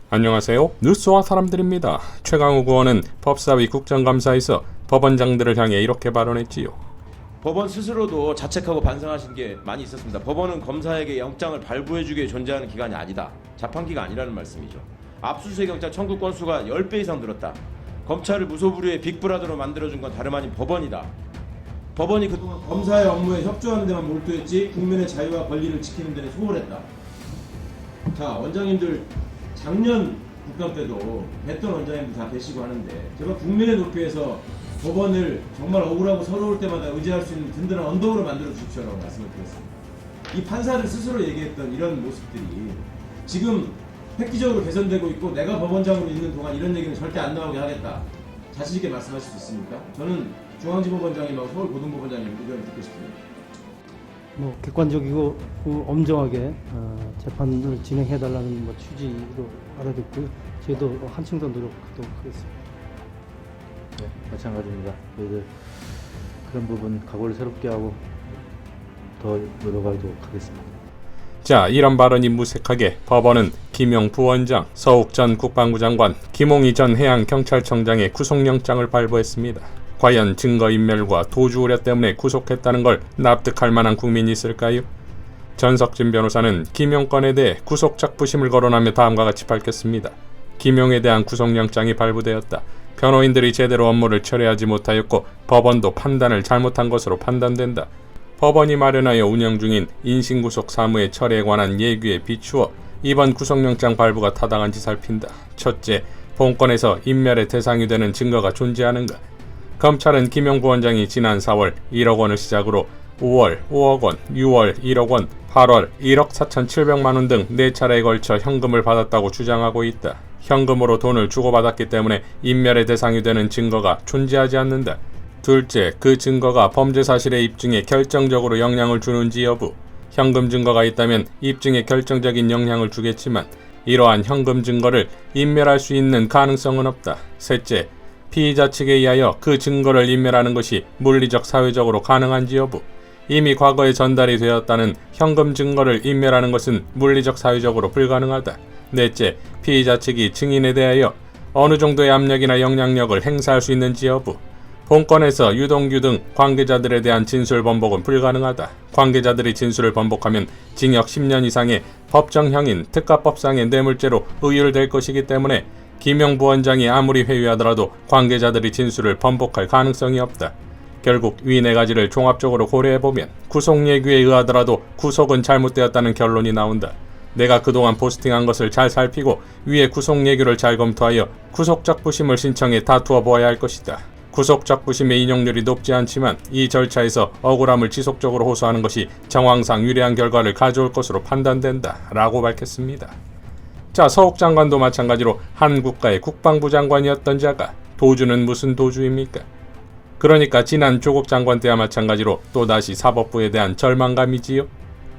안녕하세요. 뉴스와 사람들입니다. 최강욱 의원은 법사위 국정감사에서 법원장들을 향해 이렇게 발언했지요. 법원 스스로도 자책하고 반성하신 게 많이 있었습니다. 법원은 검사에게 영장을 발부해주기 위해 존재하는 기관이 아니다. 자판기가 아니라는 말씀이죠. 압수수색 영장 청구 건수가 10배 이상 늘었다. 검찰을 무소불위의 빅브라더로 만들어준 건 다름 아닌 법원이다. 법원이 그동안 검사의 업무에 협조하는 데만 몰두했지 국민의 자유와 권리를 지키는 데는 소홀했다. 자, 원장님들 작년 국감 때도 뵀던 원장님들 다 계시고 하는데 제가 국민의 높이에서 법원을 정말 억울하고 서러울 때마다 의지할 수 있는 든든한 언덕으로 만들어 주십시오라고 말씀을 드렸습니다. 이 판사들 스스로 얘기했던 이런 모습들이 지금 획기적으로 개선되고 있고 내가 법원장으로 있는 동안 이런 얘기는 절대 안 나오게 하겠다. 자신 있게 말씀하실 수 있습니까? 저는 중앙지법원장님하고 서울고등법원장님 의견을 듣고 싶습니다. 객관적이고 엄정하게 재판을 진행해달라는 취지로 알아듣고요. 저희도 한층 더 노력하도록 하겠습니다. 네, 마찬가지입니다. 저희들 그런 부분 각오를 새롭게 하고 더 노력하도록 하겠습니다. 자, 이런 발언이 무색하게 법원은 김용 부원장, 서욱 전 국방부 장관, 김홍희 전 해양경찰청장의 구속영장을 발부했습니다. 과연 증거인멸과 도주 우려 때문에 구속했다는 걸 납득할 만한 국민이 있을까요? 전석진 변호사는 김용 건에 대해 구속작부심을 거론하며 다음과 같이 밝혔습니다. 김용에 대한 구속영장이 발부되었다. 변호인들이 제대로 업무를 처리하지 못하였고 법원도 판단을 잘못한 것으로 판단된다. 법원이 마련하여 운영 중인 인신구속 사무의 처리에 관한 예규에 비추어 이번 구속영장 발부가 타당한지 살핀다. 첫째, 본건에서 인멸의 대상이 되는 증거가 존재하는가? 검찰은 김용 부원장이 지난 4월 1억 원을 시작으로 5월 5억 원, 6월 1억 원, 8월 1억 4,700만 원 등 4차례에 걸쳐 현금을 받았다고 주장하고 있다. 현금으로 돈을 주고받았기 때문에 인멸의 대상이 되는 증거가 존재하지 않는다. 둘째, 그 증거가 범죄 사실의 입증에 결정적으로 영향을 주는지 여부. 현금 증거가 있다면 입증에 결정적인 영향을 주겠지만 이러한 현금 증거를 인멸할 수 있는 가능성은 없다. 셋째, 피의자 측에 의하여 그 증거를 인멸하는 것이 물리적 사회적으로 가능한지 여부. 이미 과거에 전달이 되었다는 현금 증거를 인멸하는 것은 물리적 사회적으로 불가능하다. 넷째, 피의자 측이 증인에 대하여 어느 정도의 압력이나 영향력을 행사할 수 있는지 여부. 본건에서 유동규 등 관계자들에 대한 진술 번복은 불가능하다. 관계자들이 진술을 번복하면 징역 10년 이상의 법정형인 특가법상의 뇌물죄로 의율될 것이기 때문에 김용 부원장이 아무리 회유하더라도 관계자들이 진술을 번복할 가능성이 없다. 결국 위 네 가지를 종합적으로 고려해보면 구속 예규에 의하더라도 구속은 잘못되었다는 결론이 나온다. 내가 그동안 포스팅한 것을 잘 살피고 위의 구속 예규를 잘 검토하여 구속작부심을 신청해 다투어 보아야 할 것이다. 구속작부심의 인용률이 높지 않지만 이 절차에서 억울함을 지속적으로 호소하는 것이 정황상 유리한 결과를 가져올 것으로 판단된다. 라고 밝혔습니다. 자, 서욱 장관도 마찬가지로 한 국가의 국방부 장관이었던 자가 도주는 무슨 도주입니까? 그러니까 지난 조국 장관 때와 마찬가지로 또다시 사법부에 대한 절망감이지요.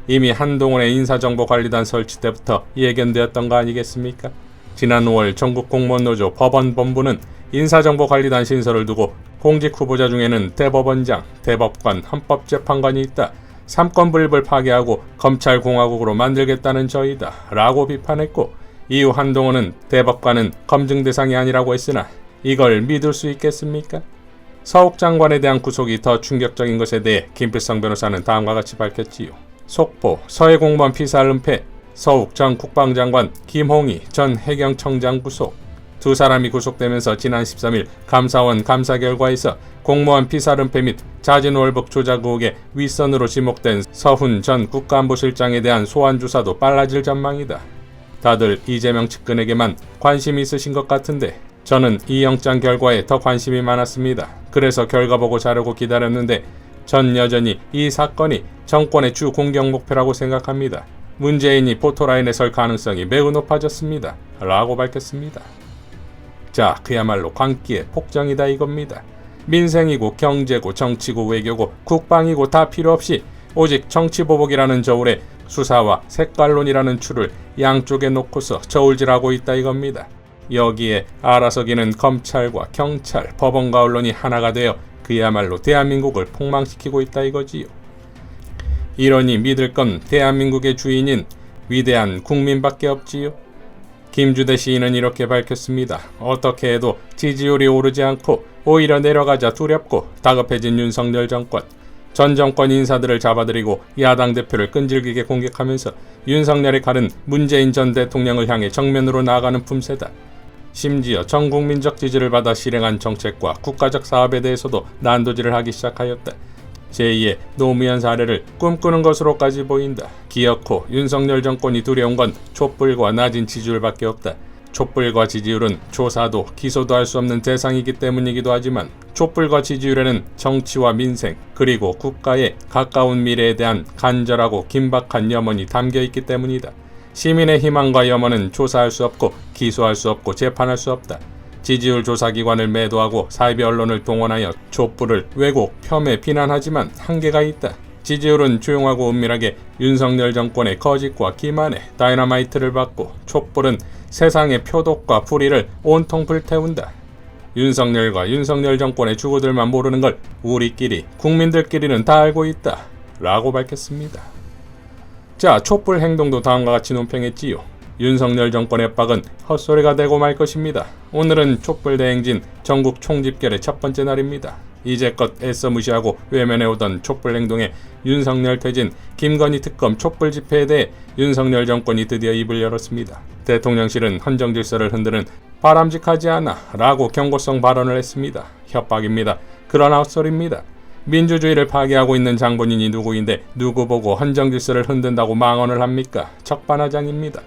이미 한동훈의 인사정보관리단 설치 때부터 예견되었던 거 아니겠습니까? 지난 5월 전국공무원노조 법원본부는 인사정보관리단 신설을 두고 공직 후보자 중에는 대법원장, 대법관, 헌법재판관이 있다. 삼권분립을 파괴하고 검찰공화국으로 만들겠다는 저희다. 라고 비판했고 이후 한동훈은 대법관은 검증 대상이 아니라고 했으나 이걸 믿을 수 있겠습니까? 서욱 장관에 대한 구속이 더 충격적인 것에 대해 김필성 변호사는 다음과 같이 밝혔지요. 속보, 서해공무원 피살 은폐, 서욱 전 국방장관, 김홍희 전 해경청장 구속. 두 사람이 구속되면서 지난 13일 감사원 감사 결과에서 공무원 피살 은폐 및 자진월북 조작 의혹의 윗선으로 지목된 서훈 전 국가안보실장에 대한 소환 조사도 빨라질 전망이다. 다들 이재명 측근에게만 관심이 있으신 것 같은데 저는 이 영장 결과에 더 관심이 많았습니다. 그래서 결과 보고 자려고 기다렸는데 전 여전히 이 사건이 정권의 주 공격 목표라고 생각합니다. 문재인이 포토라인에 설 가능성이 매우 높아졌습니다. 라고 밝혔습니다. 자, 그야말로 광기의 폭정이다 이겁니다. 민생이고 경제고 정치고 외교고 국방이고 다 필요 없이 오직 정치보복이라는 저울에 수사와 색깔론이라는 줄을 양쪽에 놓고서 저울질하고 있다 이겁니다. 여기에 알아서기는 검찰과 경찰, 법원과 언론이 하나가 되어 그야말로 대한민국을 폭망시키고 있다 이거지요. 이러니 믿을 건 대한민국의 주인인 위대한 국민밖에 없지요. 김주대 시인은 이렇게 밝혔습니다. 어떻게 해도 지지율이 오르지 않고 오히려 내려가자 두렵고 다급해진 윤석열 정권. 전 정권 인사들을 잡아들이고 야당 대표를 끈질기게 공격하면서 윤석열의 칼은 문재인 전 대통령을 향해 정면으로 나아가는 품새다. 심지어 전 국민적 지지를 받아 실행한 정책과 국가적 사업에 대해서도 난도질을 하기 시작하였다. 제2의 노무현 사례를 꿈꾸는 것으로까지 보인다. 기어코 윤석열 정권이 두려운 건 촛불과 낮은 지지율밖에 없다. 촛불과 지지율은 조사도 기소도 할 수 없는 대상이기 때문이기도 하지만 촛불과 지지율에는 정치와 민생 그리고 국가의 가까운 미래에 대한 간절하고 긴박한 염원이 담겨있기 때문이다. 시민의 희망과 염원은 조사할 수 없고 기소할 수 없고 재판할 수 없다. 지지율 조사기관을 매도하고 사이비 언론을 동원하여 촛불을 왜곡, 폄훼, 비난하지만 한계가 있다. 지지율은 조용하고 은밀하게 윤석열 정권의 거짓과 기만에 다이너마이트를 받고 촛불은 세상의 표독과 불의를 온통 불태운다. 윤석열과 윤석열 정권의 주구들만 모르는 걸 우리끼리, 국민들끼리는 다 알고 있다. 라고 밝혔습니다. 자, 촛불 행동도 다음과 같이 논평했지요. 윤석열 정권의 압박은 헛소리가 되고 말 것입니다. 오늘은 촛불 대행진 전국 총집결의 첫 번째 날입니다. 이제껏 애써 무시하고 외면해오던 촛불 행동에 윤석열 퇴진, 김건희 특검 촛불 집회에 대해 윤석열 정권이 드디어 입을 열었습니다. 대통령실은 헌정 질서를 흔드는 바람직하지 않아 라고 경고성 발언을 했습니다. 협박입니다. 그러나 헛소리입니다. 민주주의를 파괴하고 있는 장본인이 누구인데 누구 보고 헌정 질서를 흔든다고 망언을 합니까? 적반하장입니다.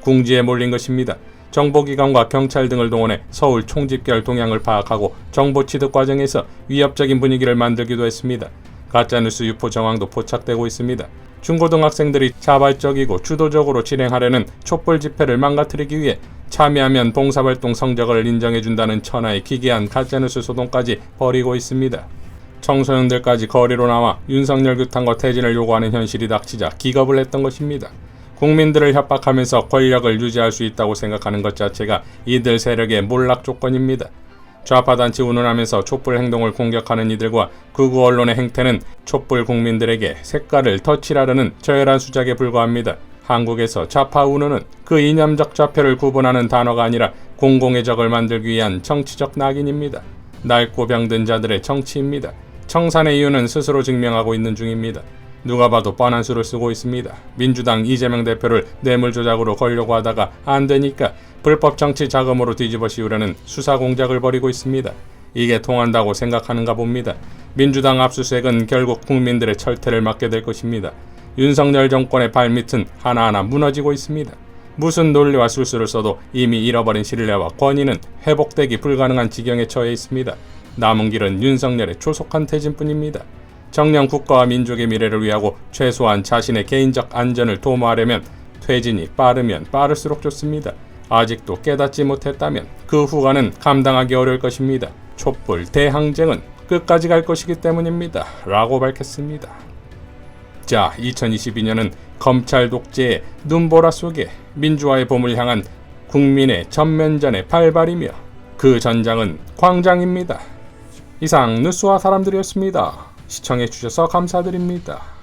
궁지에 몰린 것입니다. 정보기관과 경찰 등을 동원해 서울 총집결 동향을 파악하고 정보 취득 과정에서 위협적인 분위기를 만들기도 했습니다. 가짜뉴스 유포 정황도 포착되고 있습니다. 중고등학생들이 자발적이고 주도적으로 진행하려는 촛불 집회를 망가뜨리기 위해 참여하면 봉사활동 성적을 인정해준다는 천하의 기괴한 가짜뉴스 소동까지 벌이고 있습니다. 청소년들까지 거리로 나와 윤석열 규탄과 퇴진을 요구하는 현실이 닥치자 기겁을 했던 것입니다. 국민들을 협박하면서 권력을 유지할 수 있다고 생각하는 것 자체가 이들 세력의 몰락 조건입니다. 좌파단체 운운하면서 촛불 행동을 공격하는 이들과 극우 언론의 행태는 촛불 국민들에게 색깔을 더 칠하려는 저열한 수작에 불과합니다. 한국에서 좌파 운운은 그 이념적 좌표를 구분하는 단어가 아니라 공공의 적을 만들기 위한 정치적 낙인입니다. 낡고 병든 자들의 정치입니다. 청산의 이유는 스스로 증명하고 있는 중입니다. 누가 봐도 뻔한 수를 쓰고 있습니다. 민주당 이재명 대표를 뇌물 조작으로 걸려고 하다가 안 되니까 불법 정치 자금으로 뒤집어 씌우려는 수사 공작을 벌이고 있습니다. 이게 통한다고 생각하는가 봅니다. 민주당 압수수색은 결국 국민들의 철퇴를 맞게 될 것입니다. 윤석열 정권의 발밑은 하나하나 무너지고 있습니다. 무슨 논리와 술수를 써도 이미 잃어버린 신뢰와 권위는 회복되기 불가능한 지경에 처해 있습니다. 남은 길은 윤석열의 조속한 퇴진뿐입니다. 정녕 국가와 민족의 미래를 위하고 최소한 자신의 개인적 안전을 도모하려면 퇴진이 빠르면 빠를수록 좋습니다. 아직도 깨닫지 못했다면 그 후과는 감당하기 어려울 것입니다. 촛불 대항쟁은 끝까지 갈 것이기 때문입니다. 라고 밝혔습니다. 자, 2022년은 검찰 독재의 눈보라 속에 민주화의 봄을 향한 국민의 전면전의 발발이며 그 전장은 광장입니다. 이상 뉴스와 사람들이었습니다. 시청해주셔서 감사드립니다.